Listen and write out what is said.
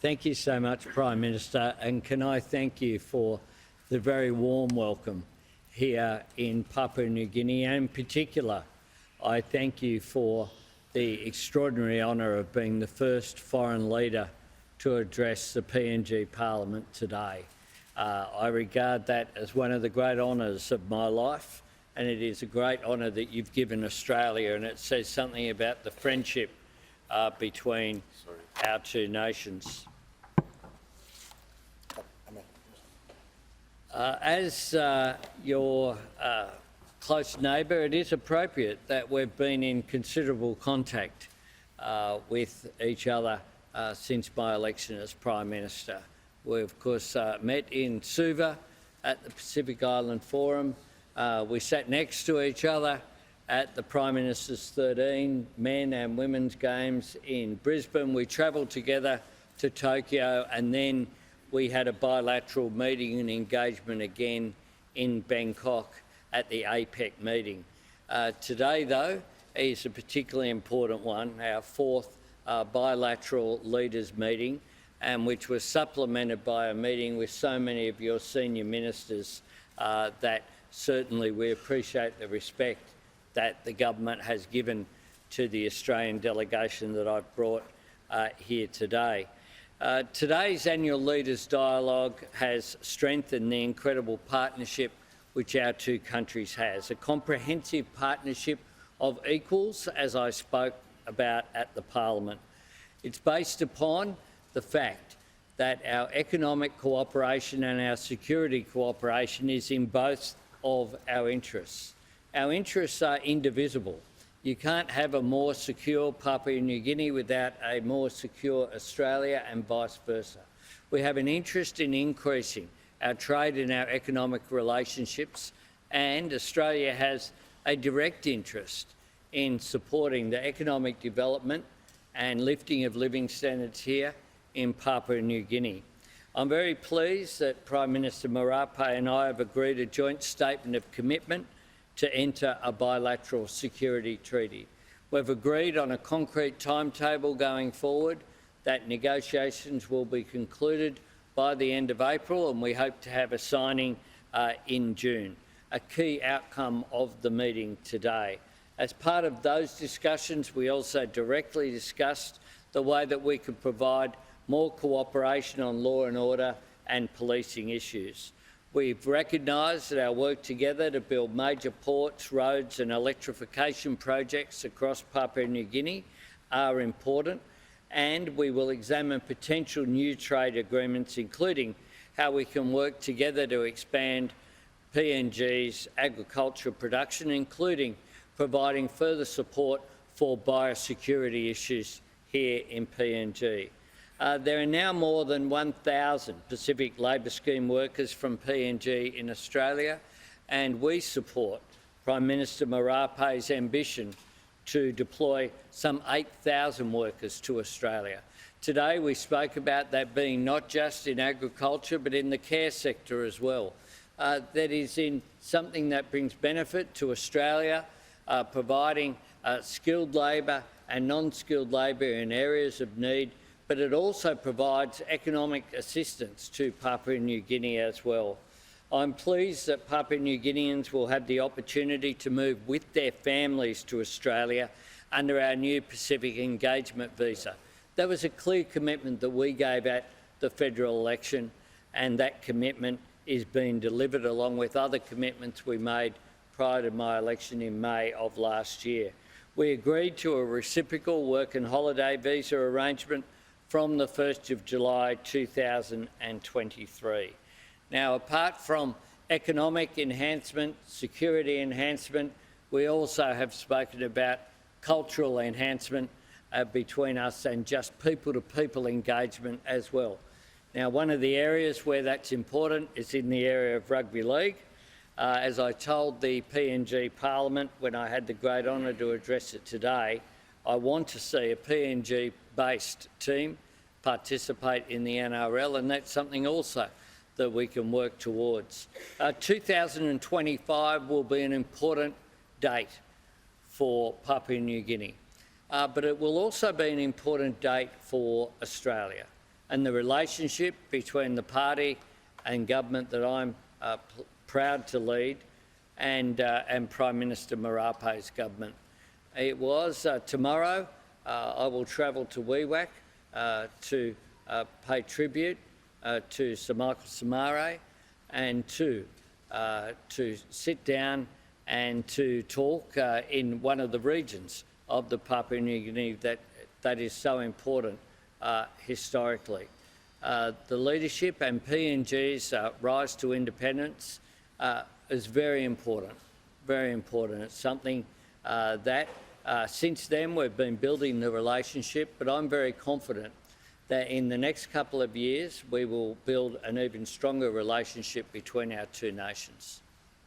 Thank you so much, Prime Minister, and can I thank you for the very warm welcome here in Papua New Guinea, and in particular, I thank you for the extraordinary honour of being the first foreign leader to address the PNG Parliament today. I regard that as one of the great honours of my life, and it is a great honour that you've given Australia, and it says something about the friendship between our two nations. As your close neighbour, it is appropriate that we've been in considerable contact with each other since my election as Prime Minister. We, of course, met in Suva at the Pacific Island Forum. We sat next to each other at the Prime Minister's 13 men and women's games in Brisbane. We travelled together to Tokyo, and then we had a bilateral meeting and engagement again in Bangkok at the APEC meeting. Today, though, is a particularly important one, our fourth bilateral leaders meeting, and which was supplemented by a meeting with so many of your senior ministers that certainly we appreciate the respect that the government has given to the Australian delegation that I've brought here today. Today's annual Leaders Dialogue has strengthened the incredible partnership which our two countries has, a comprehensive partnership of equals, as I spoke about at the Parliament. It's based upon the fact that our economic cooperation and our security cooperation is in both of our interests. Our interests are indivisible. You can't have a more secure Papua New Guinea without a more secure Australia, and vice versa. We have an interest in increasing our trade and our economic relationships, and Australia has a direct interest in supporting the economic development and lifting of living standards here in Papua New Guinea. I'm very pleased that Prime Minister Marape and I have agreed a joint statement of commitment to enter a bilateral security treaty. We've agreed on a concrete timetable going forward that negotiations will be concluded by the end of April, and we hope to have a signing in June, a key outcome of the meeting today. As part of those discussions, we also directly discussed the way that we could provide more cooperation on law and order and policing issues. We've recognised that our work together to build major ports, roads and electrification projects across Papua New Guinea are important, and we will examine potential new trade agreements, including how we can work together to expand PNG's agricultural production, including providing further support for biosecurity issues here in PNG. There are now more than 1,000 Pacific Labour Scheme workers from PNG in Australia, and we support Prime Minister Marape's ambition to deploy some 8,000 workers to Australia. Today we spoke about that being not just in agriculture but in the care sector as well. That is in something that brings benefit to Australia, providing skilled labour and non-skilled labour in areas of need, but it also provides economic assistance to Papua New Guinea as well. I'm pleased that Papua New Guineans will have the opportunity to move with their families to Australia under our new Pacific Engagement Visa. That was a clear commitment that we gave at the federal election, and that commitment is being delivered along with other commitments we made prior to my election in May of last year. We agreed to a reciprocal work and holiday visa arrangement from the 1st of July 2023. Now, apart from economic enhancement, security enhancement, we also have spoken about cultural enhancement between us and just people-to-people engagement as well. Now, one of the areas where that's important is in the area of rugby league. As I told the PNG Parliament when I had the great honour to address it today, I want to see a PNG-based team participate in the NRL, and that's something also that we can work towards. 2025 will be an important date for Papua New Guinea, but it will also be an important date for Australia. and the relationship between the party and government that I'm proud to lead and Prime Minister Marape's government. It was tomorrow I will travel to Wewak to pay tribute to Sir Michael Somare and to sit down and to talk in one of the regions of the Papua New Guinea that is so important historically. The leadership and PNG's rise to independence is very important, very important. It's something that since then we've been building the relationship, but I'm very confident that in the next couple of years we will build an even stronger relationship between our two nations.